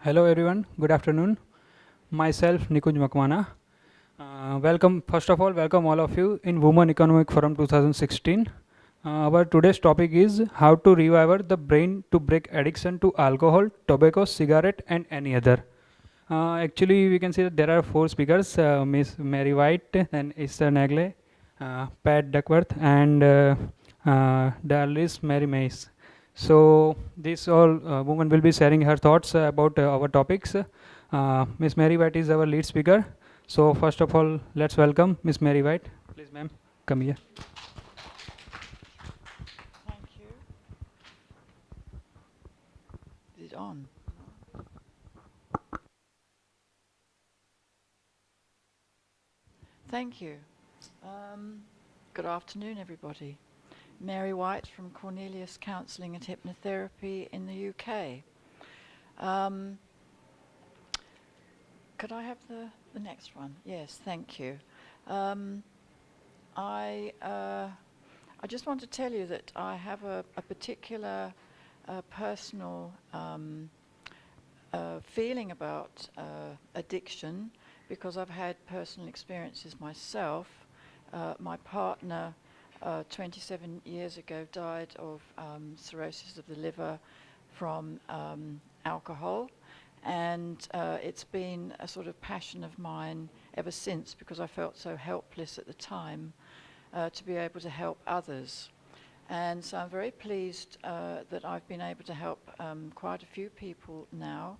Hello everyone, good afternoon. Myself Nikunj Makwana. Welcome, first of all, welcome all of you in Women Economic Forum 2016. Our today's topic is how to revive the brain to break addiction to alcohol, tobacco, cigarette, and any other. Actually, we can see that there are four speakers: Miss Mary White, then Esther Nagle, Pat Duckworth, and Darlis Mary Mays. So, these all women will be sharing her thoughts about our topics. Miss Mary White is our lead speaker. So, first of all, let's welcome Miss Mary White. Please, ma'am, come here. Thank you. Is it on? Thank you. Good afternoon, everybody. Mary White from Cornelius Counselling and Hypnotherapy in the UK. Um, could I have the next one? Yes, thank you. Um, I just want to tell you that I have a particular personal feeling about addiction because I've had personal experiences myself. My partner 27 years ago died of cirrhosis of the liver from alcohol, and it's been a sort of passion of mine ever since because I felt so helpless at the time to be able to help others. And so I'm very pleased that I've been able to help quite a few people now.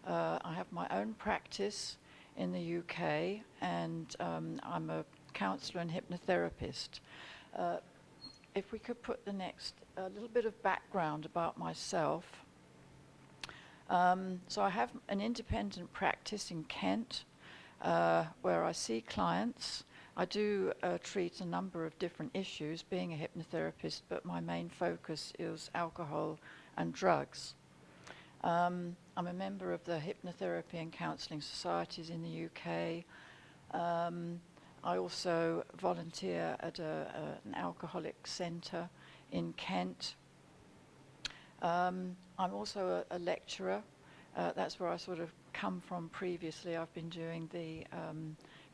I have my own practice in the UK, and I'm a counsellor and hypnotherapist. If we could put the next, a little bit of background about myself. So I have an independent practice in Kent, where I see clients. I do treat a number of different issues, being a hypnotherapist, but my main focus is alcohol and drugs. I'm a member of the Hypnotherapy and Counselling Societies in the UK. I also volunteer at an alcoholic centre in Kent. I'm also a lecturer. That's where I sort of come from previously. I've been doing the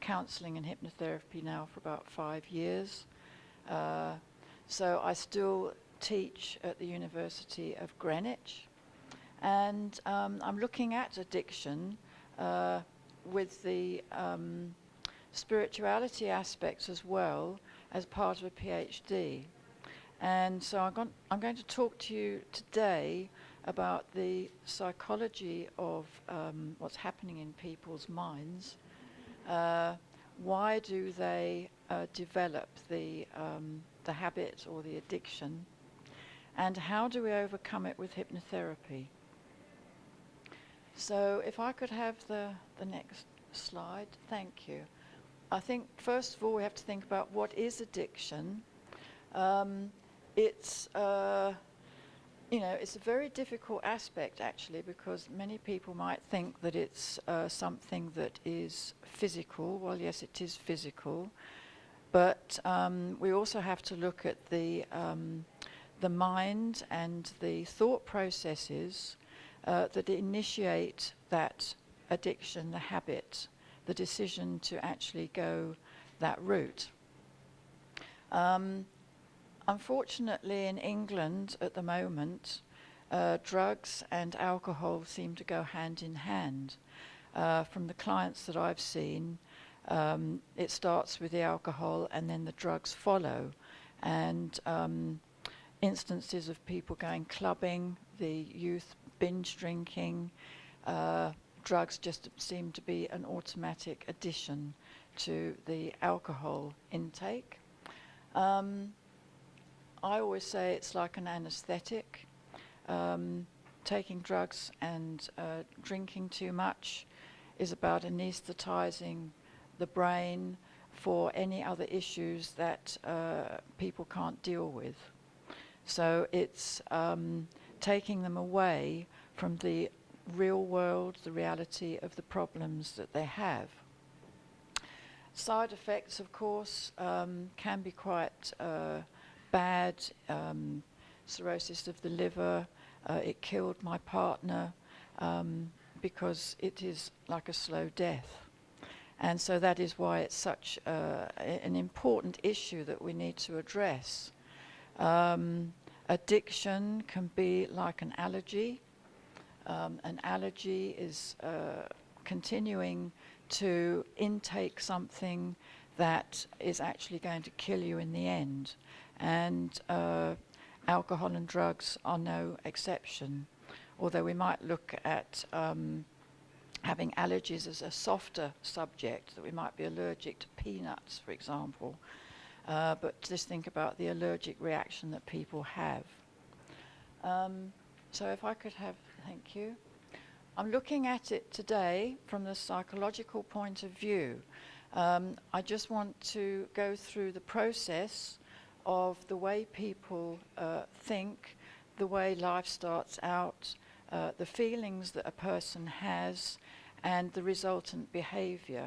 counselling and hypnotherapy now for about 5 years. So I still teach at the University of Greenwich. And I'm looking at addiction with the spirituality aspects as well as part of a PhD. And so I'm going to talk to you today about the psychology of what's happening in people's minds. Why do they develop the habit or the addiction? And how do we overcome it with hypnotherapy? So if I could have the next slide, thank you. I think first of all we have to think about what is addiction. It's it's a very difficult aspect actually, because many people might think that it's something that is physical. Well, yes, it is physical, but we also have to look at the mind and the thought processes that initiate that addiction, the habit, the decision to actually go that route. Unfortunately, in England at the moment, drugs and alcohol seem to go hand in hand. From the clients that I've seen, it starts with the alcohol and then the drugs follow. And instances of people going clubbing, the youth binge drinking, drugs just seem to be an automatic addition to the alcohol intake. I always say it's like an anesthetic. Taking drugs and drinking too much is about anesthetizing the brain for any other issues that people can't deal with. So it's taking them away from the real world, the reality of the problems that they have. Side effects, of course, can be quite bad. Cirrhosis of the liver, it killed my partner. because it is like a slow death. And so that is why it's such an important issue that we need to address. Addiction can be like an allergy. An allergy is continuing to intake something that is actually going to kill you in the end. And alcohol and drugs are no exception. Although we might look at having allergies as a softer subject, that we might be allergic to peanuts, for example. But just think about the allergic reaction that people have. So if I could have, thank you. I'm looking at it today from the psychological point of view. I just want to go through the process of the way people think, the way life starts out, the feelings that a person has, and the resultant behavior.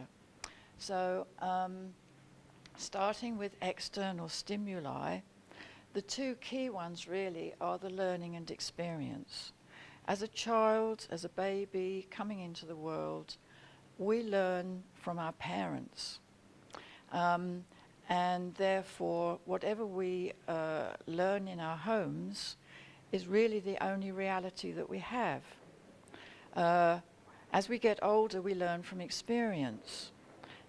So, starting with external stimuli, the two key ones really are the learning and experience. As a child, as a baby coming into the world, we learn from our parents. And therefore, whatever we learn in our homes is really the only reality that we have. As we get older, we learn from experience.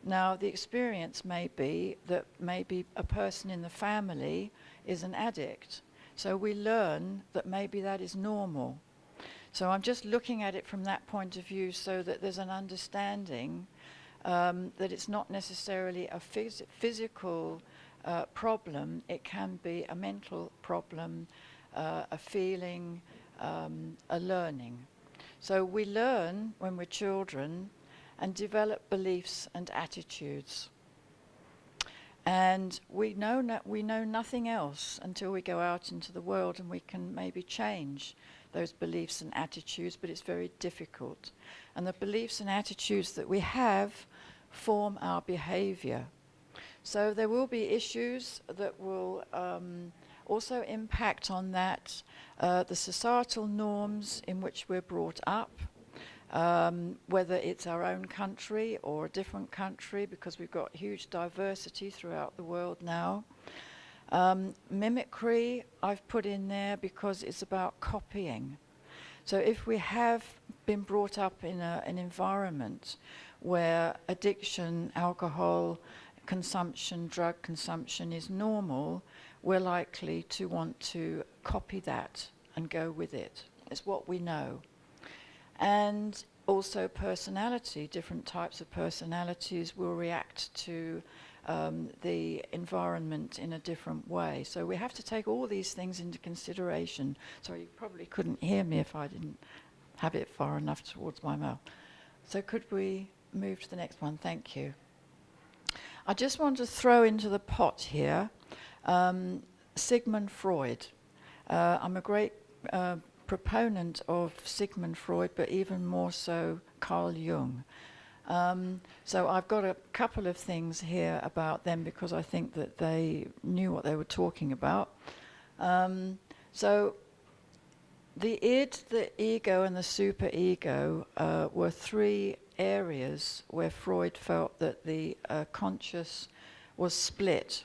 Now, the experience may be that maybe a person in the family is an addict. So we learn that maybe that is normal. So I'm just looking at it from that point of view so that there's an understanding that it's not necessarily a physical problem. It can be a mental problem, a feeling, a learning. So we learn when we're children and develop beliefs and attitudes. And we know nothing else until we go out into the world and we can maybe change those beliefs and attitudes, but it's very difficult. And the beliefs and attitudes that we have form our behavior. So there will be issues that will also impact on that, the societal norms in which we're brought up, whether it's our own country or a different country, because we've got huge diversity throughout the world now. Mimicry I've put in there because it's about copying. So if we have been brought up in an environment where addiction, alcohol consumption, drug consumption is normal, we're likely to want to copy that and go with it. It's what we know. And also personality, different types of personalities will react to the environment in a different way. So we have to take all these things into consideration. Sorry, you probably couldn't hear me if I didn't have it far enough towards my mouth. So could we move to the next one? Thank you. I just want to throw into the pot here Sigmund Freud. I'm a great proponent of Sigmund Freud, but even more so Carl Jung. So I've got a couple of things here about them because I think that they knew what they were talking about. So the id, the ego, and the superego were three areas where Freud felt that the conscious was split.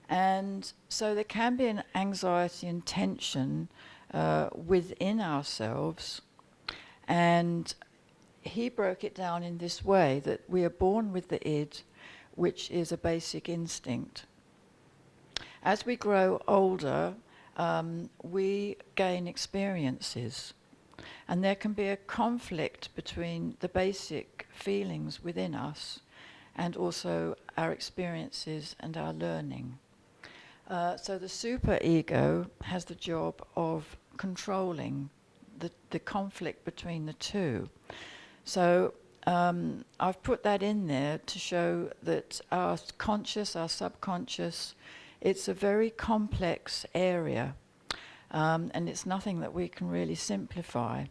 And so there can be an anxiety and tension within ourselves. And he broke it down in this way, that we are born with the id, which is a basic instinct. As we grow older, we gain experiences. And there can be a conflict between the basic feelings within us and also our experiences and our learning. So the superego has the job of controlling the conflict between the two. So I've put that in there to show that our conscious, our subconscious, it's a very complex area. And it's nothing that we can really simplify.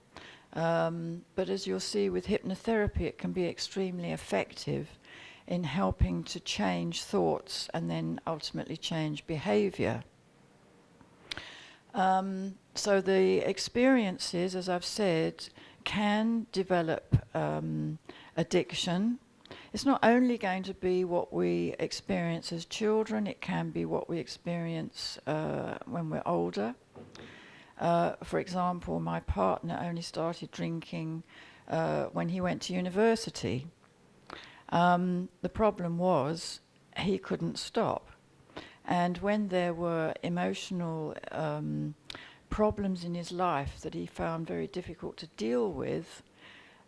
But as you'll see with hypnotherapy, it can be extremely effective in helping to change thoughts and then ultimately change behavior. So the experiences, as I've said, can develop addiction. It's not only going to be what we experience as children, it can be what we experience when we're older. For example, my partner only started drinking when he went to university. The problem was he couldn't stop. And when there were emotional problems in his life that he found very difficult to deal with,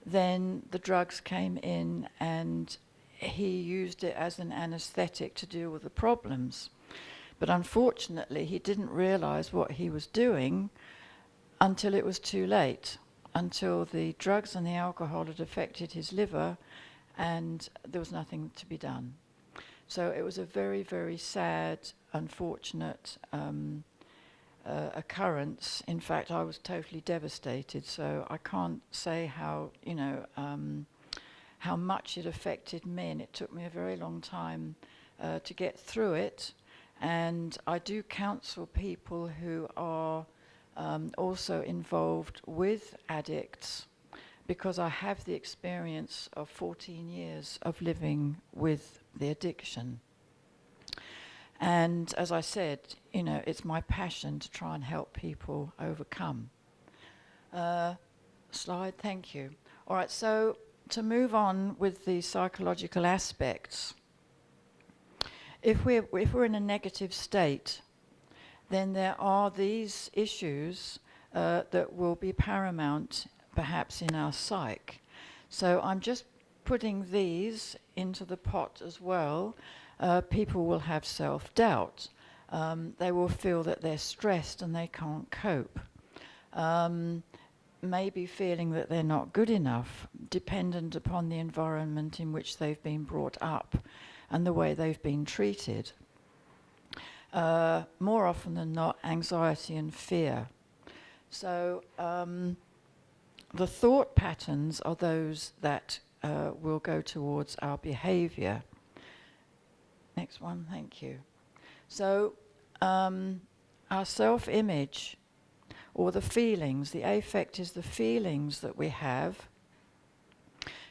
then the drugs came in and he used it as an anesthetic to deal with the problems. But unfortunately, he didn't realize what he was doing until it was too late, until the drugs and the alcohol had affected his liver and there was nothing to be done. So it was a very, very sad, unfortunate occurrence. In fact, I was totally devastated, so I can't say how, how much it affected me, and it took me a very long time to get through it. And I do counsel people who are also involved with addicts, because I have the experience of 14 years of living with the addiction. And as I said, it's my passion to try and help people overcome. Slide, thank you. All right, so to move on with the psychological aspects, if we're in a negative state, then there are these issues that will be paramount perhaps in our psyche. So I'm just putting these into the pot as well. People will have self-doubt. They will feel that they're stressed and they can't cope. Maybe feeling that they're not good enough, dependent upon the environment in which they've been brought up and the way they've been treated. More often than not, anxiety and fear. So the thought patterns are those that will go towards our behavior. Next one, thank you. So our self-image, or the feelings, the affect is the feelings that we have,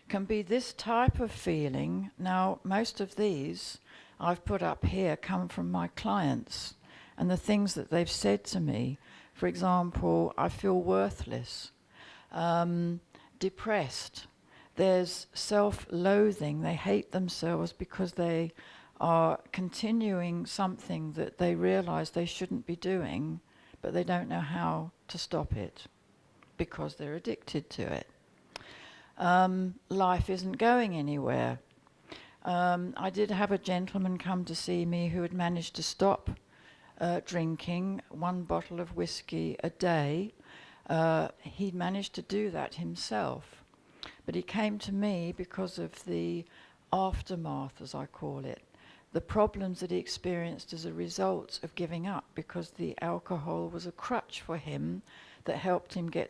can be this type of feeling. Now, most of these I've put up here come from my clients and the things that they've said to me. For example, I feel worthless, depressed. There's self-loathing. They hate themselves because they are continuing something that they realize they shouldn't be doing, but they don't know how to stop it because they're addicted to it. Life isn't going anywhere. I did have a gentleman come to see me who had managed to stop drinking 1 bottle of whiskey a day. He'd managed to do that himself. But he came to me because of the aftermath, as I call it, the problems that he experienced as a result of giving up, because the alcohol was a crutch for him that helped him get